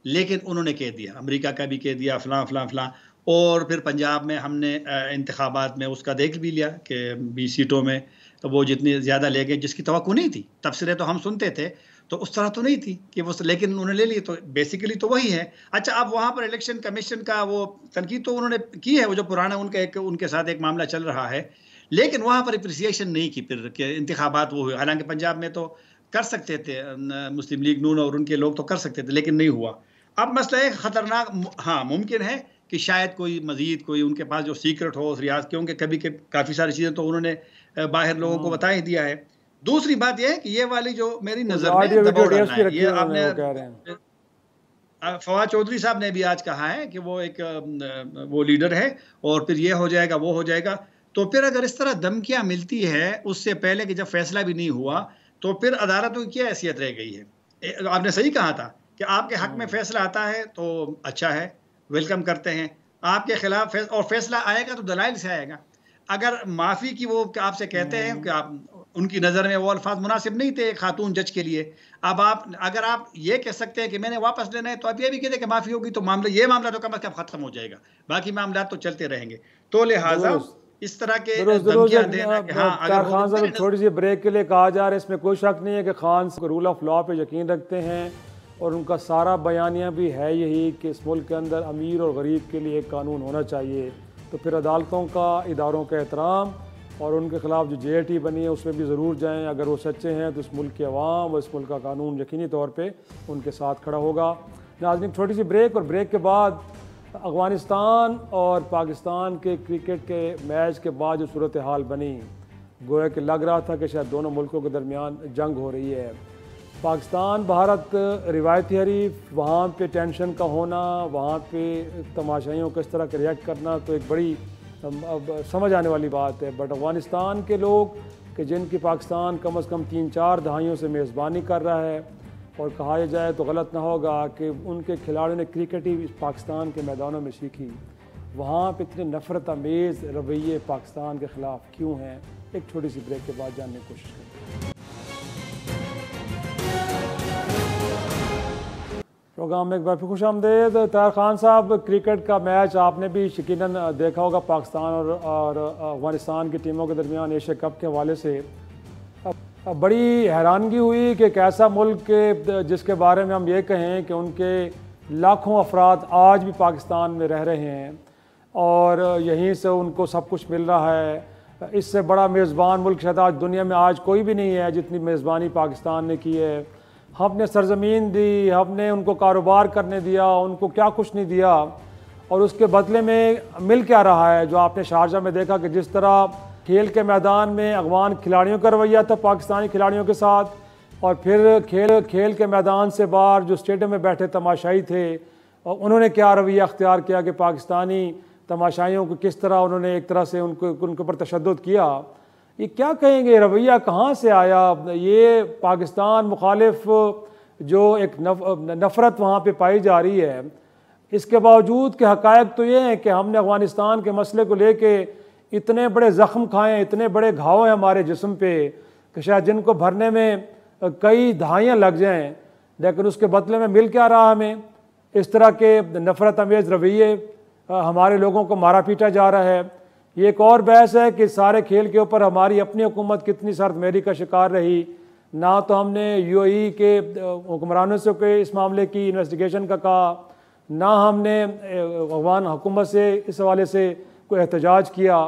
लेकिन उन्होंने कह दिया, अमेरिका का भी कह दिया, फ़लाँ फ़लाँ फ़लाँ। और फिर पंजाब में हमने इंतखाबात में उसका देख भी लिया कि 20 सीटों में तो वो जितनी ज़्यादा ले गए जिसकी तवक्को नहीं थी। तबसरे तो हम सुनते थे, तो उस तरह तो नहीं थी कि वो, लेकिन उन्होंने ले ली, तो बेसिकली तो वही है। अच्छा, अब वहाँ पर इलेक्शन कमीशन का वो तनकीद तो उन्होंने की है, वो जो पुराना उनके साथ एक मामला चल रहा है, लेकिन वहाँ पर अप्रिसिएशन नहीं की फिर कि इंतखाबात वो हुए। हालांकि पंजाब में तो कर सकते थे, मुस्लिम लीग नून और उनके लोग तो कर सकते थे, लेकिन नहीं हुआ। अब मसला है ख़तरनाक, हाँ मुमकिन है कि शायद कोई मजीद कोई उनके पास जो सीक्रेट हो उस रियाज, क्योंकि कभी के काफ़ी सारी चीज़ें तो उन्होंने बाहर लोगों को बता ही दिया है। दूसरी बात यह है कि ये वाली जो मेरी नज़र में दबाव डालना है, ये आपने फवाद चौधरी साहब ने भी आज कहा है कि वो एक वो लीडर है और फिर ये हो जाएगा वो हो जाएगा। तो फिर अगर इस तरह धमकियाँ मिलती है उससे पहले कि जब फैसला भी नहीं हुआ, तो फिर अदालतों की क्या हैसियत रह गई है? आपने सही कहा था कि आपके हक में फैसला आता है तो अच्छा है, वेलकम करते हैं। आपके खिलाफ और फैसला आएगा तो दलाइल से आएगा। अगर माफ़ी की वो आपसे कहते हैं कि आप उनकी नज़र में वो अल्फाज मुनासिब नहीं थे खातून जज के लिए, अब आप अगर आप ये कह सकते हैं कि मैंने वापस लेना है, तो आप ये भी कहते हैं कि माफ़ी होगी तो ये मामला तो कम अज़ कम ख़त्म हो जाएगा, बाकी मामला तो चलते रहेंगे। तो लिहाजा इस तरह के खान साहब थोड़ी सी ब्रेक के लिए कहा जा रहा है, इसमें कोई शक नहीं है कि खान रूल ऑफ लॉ पे यकीन रखते हैं और उनका सारा बयानिया भी है यही कि इस मुल्क के अंदर अमीर और गरीब के लिए एक कानून होना चाहिए। तो फिर अदालतों का, इदारों का एहतराम और उनके ख़िलाफ़ जो JAT बनी है उसमें भी ज़रूर जाएँ। अगर वो सच्चे हैं तो इस मुल्क के अवाम और इस मुल्क का कानून यकीनी तौर पे उनके साथ खड़ा होगा। नाज़रीन, छोटी सी ब्रेक, और ब्रेक के बाद अफ़गानिस्तान और पाकिस्तान के क्रिकेट के मैच के बाद जो सूरत हाल बनी, गोया कि लग रहा था कि शायद दोनों मुल्कों के दरमियान जंग हो रही है। पाकिस्तान भारत रिवायती हरीफ, वहाँ पे टेंशन का होना, वहाँ पे तमाशाइयों को इस तरह के रिएक्ट करना तो एक बड़ी समझ आने वाली बात है। बट अफ़गानिस्तान के लोग कि जिनकी पाकिस्तान कम से कम 3-4 दहाइयों से मेज़बानी कर रहा है, और कहा जाए तो गलत ना होगा कि उनके खिलाड़ियों ने क्रिकेट ही पाकिस्तान के मैदानों में सीखी, वहाँ पे इतने नफ़रत अमेज़ रवैये पाकिस्तान के ख़िलाफ़ क्यों हैं? एक छोटी सी ब्रेक के बाद जानने की कोशिश करते हैं। प्रोग्राम में एक बार फिर खुश आमदेद। ताहिर खान साहब, क्रिकेट का मैच आपने भी यकीनन देखा होगा पाकिस्तान और अफगानिस्तान की टीमों के दरमियान एशिया कप के हवाले से। बड़ी हैरानगी हुई कि एक ऐसा मुल्क के जिसके बारे में हम ये कहें कि उनके लाखों अफराद आज भी पाकिस्तान में रह रहे हैं और यहीं से उनको सब कुछ मिल रहा है। इससे बड़ा मेज़बान मुल्क शायद आज दुनिया में आज कोई भी नहीं है जितनी मेज़बानी पाकिस्तान ने की है। हमने सरजमीन दी, हमने उनको कारोबार करने दिया, उनको क्या कुछ नहीं दिया, और उसके बदले में मिल क्या रहा है। जो आपने शारजा में देखा कि जिस तरह खेल के मैदान में अफगान खिलाड़ियों का रवैया था पाकिस्तानी खिलाड़ियों के साथ, और फिर खेल के मैदान से बाहर जो स्टेडियम में बैठे तमाशाई थे उन्होंने क्या रवैया अख्तियार किया कि पाकिस्तानी तमाशाइयों को किस तरह उन्होंने एक तरह से उनके ऊपर तशद्दुद किया। ये क्या कहेंगे, रवैया कहाँ से आया? ये पाकिस्तान मुखालिफ जो एक नफ़रत वहाँ पे पाई जा रही है, इसके बावजूद कि हक़ायक़ तो ये हैं कि हमने अफ़गानिस्तान के मसले को लेके इतने बड़े ज़ख्म खाए, इतने बड़े घाव हैं हमारे जिस्म पे कि शायद जिनको भरने में कई दहाइयाँ लग जाएँ, लेकिन उसके बदले में मिल क्या रहा हमें? इस तरह के नफ़रत अमेज़ रवैये, हमारे लोगों को मारा पीटा जा रहा है। ये एक और बहस है कि सारे खेल के ऊपर हमारी अपनी हुकूमत कितनी सर्दमेरी का शिकार रही। ना तो हमने यूएई के हुक्मरानों से कोई इस मामले की इन्वेस्टिगेशन का कहा, ना हमने अफगान हुकूमत से इस हवाले से कोई एहतजाज किया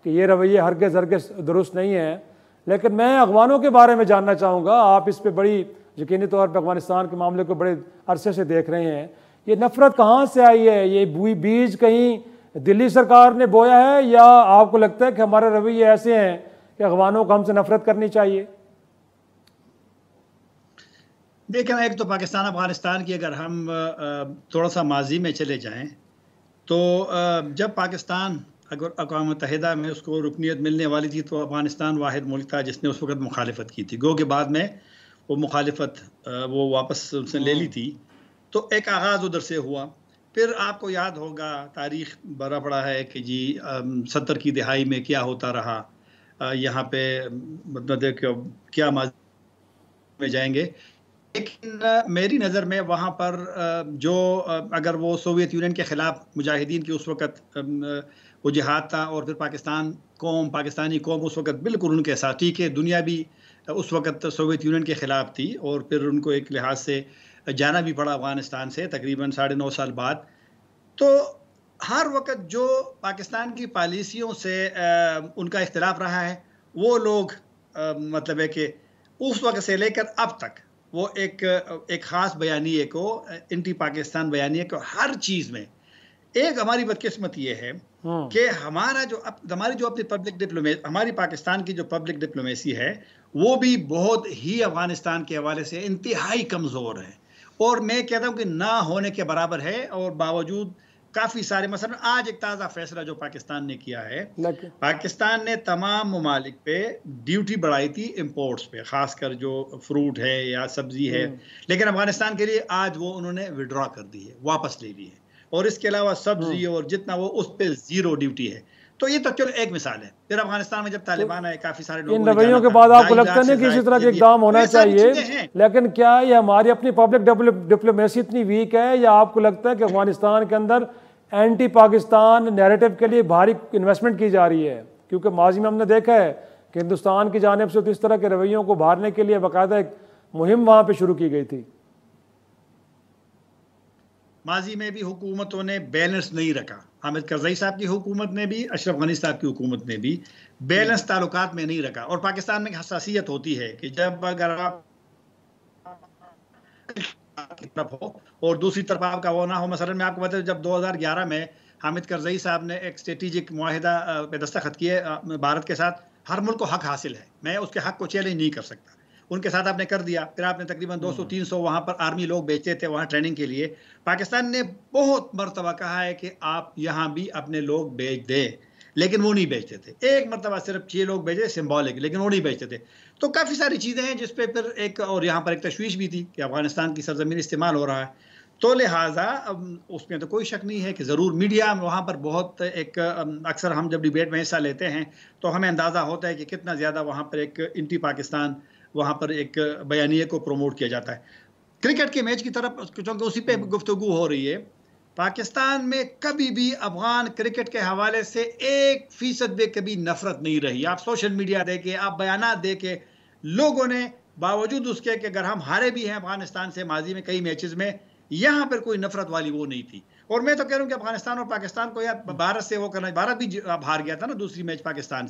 कि ये रवैये हरगिज़ दुरुस्त नहीं है। लेकिन मैं अफगानों के बारे में जानना चाहूँगा। आप इस पर बड़ी यकीनी तौर पर अफगानिस्तान के मामले को बड़े अरसे से देख रहे हैं। ये नफ़रत कहाँ से आई है? ये बीज कहीं दिल्ली सरकार ने बोया है, या आपको लगता है कि हमारे रवैये ऐसे हैं कि अफगानों को हमसे नफरत करनी चाहिए? देखिए, एक तो पाकिस्तान अफगानिस्तान की अगर हम थोड़ा सा माजी में चले जाएं तो जब पाकिस्तान अगर अक़वाम मुत्तहिदा में उसको रुकनीत मिलने वाली थी तो अफगानिस्तान वाहिद मुल्क था जिसने उस वक़्त मुखालिफत की थी। गो के बाद में वो मुखालिफत वो वापस उसने ले ली थी, तो एक आगाज़ उधर से हुआ। फिर आपको याद होगा, तारीख़ भरा पड़ा है कि जी 70 की दिहाई में क्या होता रहा यहाँ पे, मतलब क्या माजी में जाएंगे। लेकिन मेरी नज़र में वहाँ पर जो अगर वो सोवियत यूनियन के ख़िलाफ़ मुजाहिदीन की उस वक़्त वो जिहाद था, और फिर पाकिस्तानी कौम उस वक़्त बिल्कुल उनके साथ, ठीक है दुनिया भी उस वक़्त सोवियत यूनियन के ख़िलाफ़ थी, और फिर उनको एक लिहाज से जाना भी पड़ा अफ़गानिस्तान से तकरीबन 9.5 साल बाद। तो हर वक़्त जो पाकिस्तान की पॉलिसियों से उनका इख्तिलाफ रहा है, वो लोग मतलब है कि उस वक़्त से लेकर अब तक वो एक ख़ास बयानिए को, एंटी पाकिस्तान बयानिए को, हर चीज़ में एक हमारी बदकिस्मती ये है कि हमारी जो अपनी पब्लिक डिप्लोमेसी, हमारी पाकिस्तान की जो पब्लिक डिप्लोमेसी है वो भी बहुत ही अफ़गानिस्तान के हवाले से इंतहाई कमज़ोर है, और मैं कहता हूँ कि ना होने के बराबर है। और बावजूद काफ़ी सारे, मसलन आज एक ताज़ा फैसला जो पाकिस्तान ने किया है, पाकिस्तान ने तमाम ममालिक पे ड्यूटी बढ़ाई थी इम्पोर्ट्स पे, ख़ासकर जो फ्रूट है या सब्ज़ी है, लेकिन अफ़गानिस्तान के लिए आज वो उन्होंने विड्रॉ कर दी है, वापस ले ली है, और इसके अलावा सब्ज़ी और जितना वो उस पर ज़ीरो ड्यूटी है। तो ये तो चलो एक मिसाल है। फिर अफगानिस्तान में जब तालिबान आए, काफ़ी सारे लोग, इन रवैयों के बाद आपको लगता नहीं कि इसी तरह के इक़दाम होना चाहिए? लेकिन क्या ये हमारी अपनी पब्लिक डिप्लोमेसी इतनी वीक है, या आपको लगता है कि अफगानिस्तान के अंदर एंटी पाकिस्तान नैरेटिव के लिए भारी इन्वेस्टमेंट की जा रही है? क्योंकि माजी में हमने देखा है कि हिंदुस्तान की जानिब से तो इस तरह के रवैयों को उभारने के लिए बाकायदा एक मुहिम वहाँ पर शुरू की गई थी। माजी में भी हुकूमतों ने बैलेंस नहीं रखा। हामिद करज़ई साहब की हुकूमत ने भी, अशरफ गनी साहब की हुकूमत ने भी बैलेंस ताल्लुकात में नहीं रखा। और पाकिस्तान में हसासियत होती है कि जब अगर आप तरफ हो और दूसरी तरफ आपका वो ना हो। मसलन मैं आपको बताऊं, जब 2011 में हामिद करज़ई साहब ने एक स्ट्रेटेजिक मुआहिदा पे दस्तखत किए भारत के साथ, हर मुल्क को हक हासिल है, मैं उसके हक को चैलेंज नहीं कर सकता, उनके साथ आपने कर दिया। फिर आपने तकरीबन 200-300 वहाँ पर आर्मी लोग भेजते थे वहाँ ट्रेनिंग के लिए। पाकिस्तान ने बहुत मरतबा कहा है कि आप यहाँ भी अपने लोग भेज दें, लेकिन वो नहीं भेजते थे। एक मरतबा सिर्फ 6 लोग भेजे सिंबॉलिक, लेकिन वो नहीं भेजते थे। तो काफ़ी सारी चीज़ें हैं जिस पे फिर एक, और यहाँ पर एक तशवीश भी थी कि अफगानिस्तान की सरजमीन इस्तेमाल हो रहा है। तो लिहाजा उसमें तो कोई शक नहीं है कि ज़रूर मीडिया वहाँ पर बहुत एक, अक्सर हम जब डिबेट में हिस्सा लेते हैं तो हमें अंदाज़ा होता है कि कितना ज़्यादा वहाँ पर एक एंटी पाकिस्तान वहाँ पर एक बयानिए को प्रमोट किया जाता है। क्रिकेट के मैच की तरफ, क्योंकि उसी पे गुफ्तगू हो रही है, पाकिस्तान में कभी भी अफगान क्रिकेट के हवाले से 1% भी कभी नफरत नहीं रही। आप सोशल मीडिया देखे, आप बयानात देखे, लोगों ने बावजूद उसके कि अगर हम हारे भी हैं अफगानिस्तान से माजी में कई मैचेस में, यहाँ पर कोई नफरत वाली वो नहीं थी। और मैं तो कह रहा हूँ कि अफगानिस्तान और पाकिस्तान को यार भारत से वो करना, भारत भी अब हार गया था ना दूसरा मैच पाकिस्तान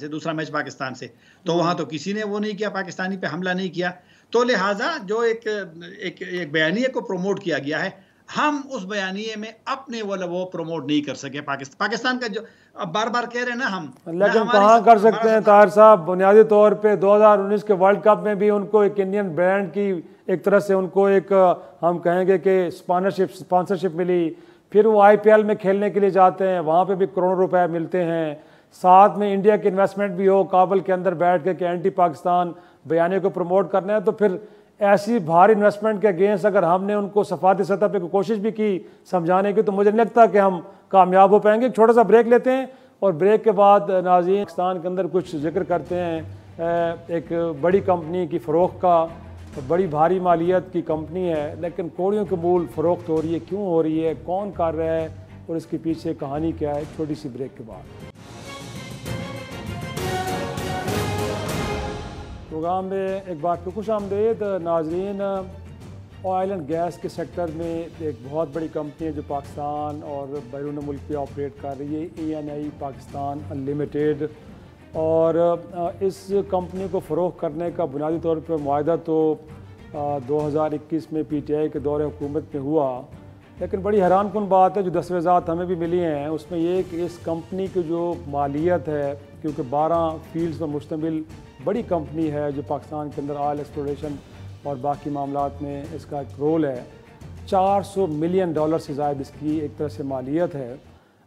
से, तो वहाँ तो किसी ने वो नहीं किया, पाकिस्तानी पे हमला नहीं किया। तो लिहाजा जो एक बयानिए को प्रमोट किया गया है, हम उस बयानिए में अपने वो प्रमोट नहीं कर सके। पाकिस्तान का जो अब बार बार कह रहे हैं ना हम, लेकिन कहाँ कर सकते हैं ताहिर साहब। बुनियादी तौर पे 2019 के वर्ल्ड कप में भी उनको एक इंडियन ब्रांड की एक तरह से उनको एक हम कहेंगे कि स्पॉन्सरशिप मिली। फिर वो IPL में खेलने के लिए जाते हैं, वहाँ पे भी करोड़ों रुपए मिलते हैं। साथ में इंडिया की इन्वेस्टमेंट भी हो काबुल के अंदर बैठ के कि एंटी पाकिस्तान बयाने को प्रमोट करना है, तो फिर ऐसी भारी इन्वेस्टमेंट के अगेंस्ट अगर हमने उनको सफारती सतह पे कोशिश भी की समझाने की, तो मुझे नहीं लगता कि हम कामयाब हो पाएंगे। एक छोटा सा ब्रेक लेते हैं और ब्रेक के बाद नाज़रीन पाकिस्तान के अंदर कुछ जिक्र करते हैं। एक बड़ी कंपनी की फ़रोख्त का, बड़ी भारी मालियत की कंपनी है, लेकिन कौड़ियों के मूल फ़रोख्त हो रही है, क्यों हो रही है, कौन कर रहा है और इसके पीछे कहानी क्या है। छोटी सी ब्रेक के बाद प्रोग्राम में एक बार फिर खुश आमदेद नाज़रीन। ऑयल एंड गैस के सेक्टर में एक बहुत बड़ी कंपनी है जो पाकिस्तान और बैरून मुल्क पे ऑपरेट कर रही है, ENI पाकिस्तान लिमिटेड। और इस कंपनी को फ़रोग़ करने का बुनियादी तौर पर मुआहदा तो 2021 में PTI के दौरे हुकूमत में हुआ, लेकिन बड़ी हैरानकुन बात है जो दस्तावेज़ात हमें भी मिली हैं उसमें ये कि इस कंपनी की जो मालियत है, क्योंकि 12 फील्ड्स पर मुश्तमिल बड़ी कंपनी है जो पाकिस्तान के अंदर ऑयल एक्सप्लोरेशन और बाकी मामलात में इसका एक रोल है, $400 मिलियन से ज़ायद इसकी एक तरह से मालियत है।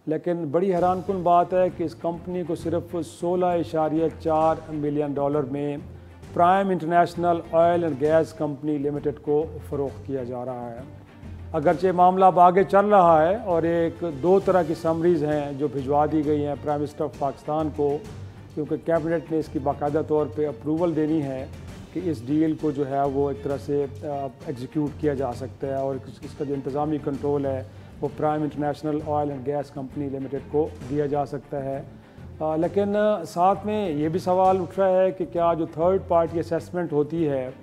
लेकिन बड़ी हैरानकुन बात है कि इस कंपनी को सिर्फ $16.4 मिलियन में prime international oil and gas company limited को फ़रोख्त किया जा रहा है। अगरचे मामला अब आगे चल रहा है और एक 2 तरह की समरीज़ हैं जो भिजवा दी गई हैं प्राइम मिनिस्टर ऑफ पाकिस्तान को, क्योंकि कैबिनेट ने इसकी बाकायदा तौर पे अप्रूवल देनी है कि इस डील को जो है वो एक तरह से एग्जीक्यूट किया जा सकता है और इसका जो इंतज़ामी कंट्रोल है वो prime international oil and gas company limited को दिया जा सकता है। लेकिन साथ में ये भी सवाल उठ रहा है कि क्या जो थर्ड पार्टी असेसमेंट होती है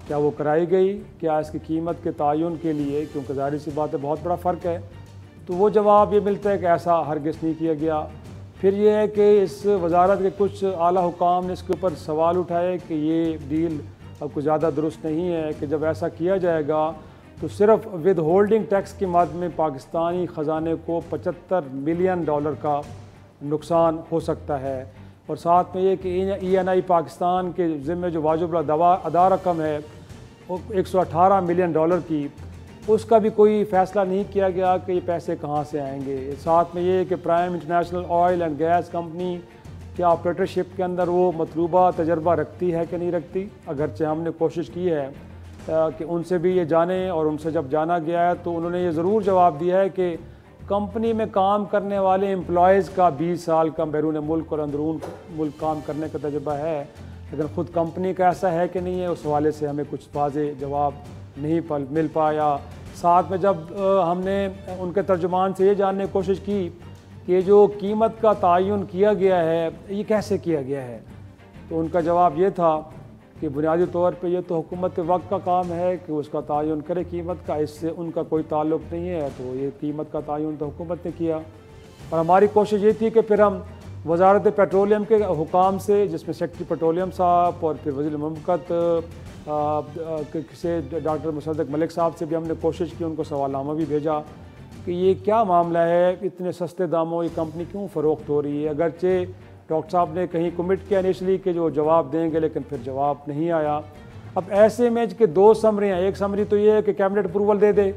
क्या वो कराई गई, क्या इसकी कीमत के तयन के लिए, क्योंकि ज़ाहिर सी बात है बहुत बड़ा फ़र्क है, तो वो जवाब ये मिलता है कि ऐसा हरगिज़ नहीं किया गया। फिर ये है कि इस वजारत के कुछ आला हुकाम ने इसके ऊपर सवाल उठाए कि ये डील अब कुछ ज़्यादा दुरुस्त नहीं है, कि जब ऐसा किया जाएगा तो सिर्फ विद होल्डिंग टैक्स की मद में पाकिस्तानी ख़जाने को $75 मिलियन का नुकसान हो सकता है। और साथ में ये कि ENI पाकिस्तान के ज़िम्मे जो वाजिब अदा रकम है वो $118 मिलियन की, उसका भी कोई फ़ैसला नहीं किया गया कि ये पैसे कहाँ से आएंगे। साथ में ये कि prime international oil and gas company क्या ऑपरेटरशिप के अंदर वो मतलूबा तजर्बा रखती है कि नहीं रखती। अगरचे हमने कोशिश की है कि उनसे भी ये जाने, और उनसे जब जाना गया है तो उन्होंने ये ज़रूर जवाब दिया है कि कंपनी में काम करने वाले एम्प्लॉयज़ का 20 साल का बैरून मुल्क और अंदरून मुल्क काम करने का तजुर्बा है, लेकिन ख़ुद कंपनी का ऐसा है कि नहीं है, उस हवाले से हमें कुछ वाज़ेह जवाब नहीं मिल पाया। साथ में जब हमने उनके तर्जुमान से ये जानने की कोशिश की कि जो कीमत का तयन किया गया है ये कैसे किया गया है, तो उनका जवाब ये था कि बुनियादी तौर पे ये तो हुकूमत वक्त का काम है कि उसका तयन करे कीमत का, इससे उनका कोई ताल्लुक़ नहीं है, तो ये कीमत का तयन तो हुकूमत ने किया। और हमारी कोशिश ये थी कि फिर हम वजारत पेट्रोलियम के हुकाम से, जिसमें सेक्रेटरी पेट्रोलियम साहब और फिर वज़ीर मुमलकत से डॉक्टर मुसद्दक मलिक साहब से भी हमने कोशिश की, उनको सवालनामा भी भेजा कि ये क्या मामला है, इतने सस्ते दामों ये कंपनी क्यों फ़रोख्त हो रही है। अगरचे डॉक्टर साहब ने कहीं कमिट किया इनिशली कि जो जवाब देंगे, लेकिन फिर जवाब नहीं आया। अब ऐसे में कि 2 समरियाँ, एक समरी तो ये है कि कैबिनेट अप्रूवल दे दे,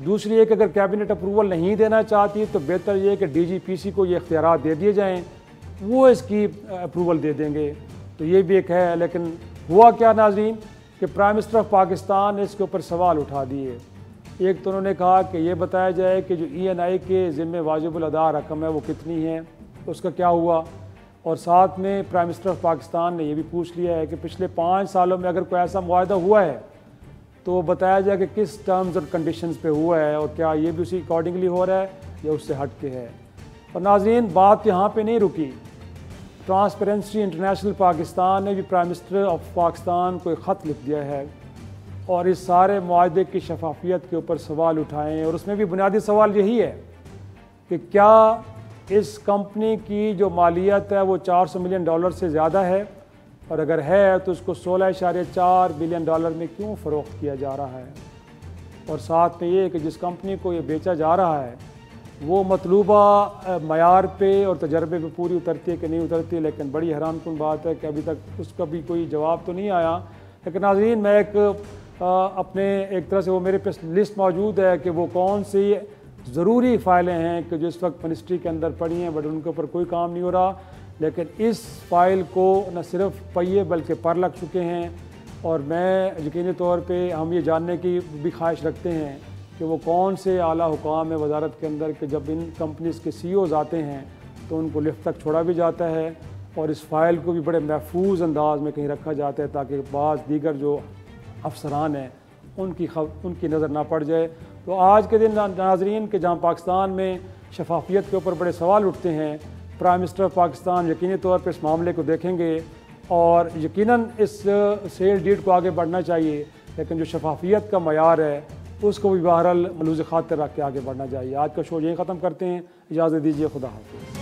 दूसरी एक अगर कैबिनेट अप्रूवल नहीं देना चाहती तो बेहतर ये कि DGPC को ये इख्तियारात दे दिए जाएँ, वो इसकी अप्रूवल दे देंगे, तो ये भी एक है। लेकिन हुआ क्या नाज़रीन कि प्राइम मिनिस्टर ऑफ पाकिस्तान ने इसके ऊपर सवाल उठा दिए। एक तो उन्होंने कहा कि ये बताया जाए कि जो ENI के ज़िम्मे वाजिबुल अदा रकम है वो कितनी है, उसका क्या हुआ। और साथ में प्राइम मिनिस्टर ऑफ पाकिस्तान ने ये भी पूछ लिया है कि पिछले 5 सालों में अगर कोई ऐसा मुआहदा हुआ है तो बताया जाए कि किस टर्म्स और कंडीशंस पे हुआ है और क्या ये भी उसी अकॉर्डिंगली हो रहा है या उससे हट के है। और नाज़रीन, बात यहाँ पे नहीं रुकी। ट्रांसपेरेंसी इंटरनेशनल पाकिस्तान ने भी प्राइम मिनिस्टर ऑफ पाकिस्तान को एक ख़त लिख दिया है और इस सारे मुआहदे की शफाफियत के ऊपर सवाल उठाएँ। और उसमें भी बुनियादी सवाल यही है कि क्या इस कंपनी की जो मालियत है वो $400 मिलियन से ज़्यादा है, और अगर है तो उसको $16.4 बिलियन में क्यों फ़रोख्त किया जा रहा है। और साथ में ये कि जिस कंपनी को ये बेचा जा रहा है वो मतलूबा मयार पे और तजर्बे पे पूरी उतरती है कि नहीं उतरती, लेकिन बड़ी हैरानकुन बात है कि अभी तक उसका भी कोई जवाब तो नहीं आया। लेकिन नाज़रीन, मैं अपने एक तरह से वो मेरे पास लिस्ट मौजूद है कि वो कौन सी ज़रूरी फ़ाइलें हैं कि जो इस वक्त मिनिस्ट्री के अंदर पड़ी हैं बट उनके ऊपर कोई काम नहीं हो रहा। लेकिन इस फ़ाइल को न सिर्फ पहिए बल्कि पर लग चुके हैं। और मैं यकीनी तौर पे हम ये जानने की भी ख्वाहिश रखते हैं कि वो कौन से आला हुकाम है वजारत के अंदर कि जब इन कंपनीज़ के CEOs आते हैं तो उनको लिफ्ट तक छोड़ा भी जाता है और इस फ़ाइल को भी बड़े महफूज अंदाज में कहीं रखा जाता है ताकि बाज़ दीगर जो अफसरान हैं उनकी नज़र ना पड़ जाए। तो आज के दिन नाजरीन के जहाँ पाकिस्तान में शफाफियत के ऊपर बड़े सवाल उठते हैं, प्राइम मिनिस्टर पाकिस्तान यकीनी तौर पर इस मामले को देखेंगे और यकीनन इस सेल डीड को आगे बढ़ना चाहिए, लेकिन जो शफाफियत का मयार है उसको भी बहरहाल मलूज़ खातिर रख के आगे बढ़ना चाहिए। आज का शो यहीं ख़त्म करते हैं, इजाज़त दीजिए, खुदा हाफ़िज़।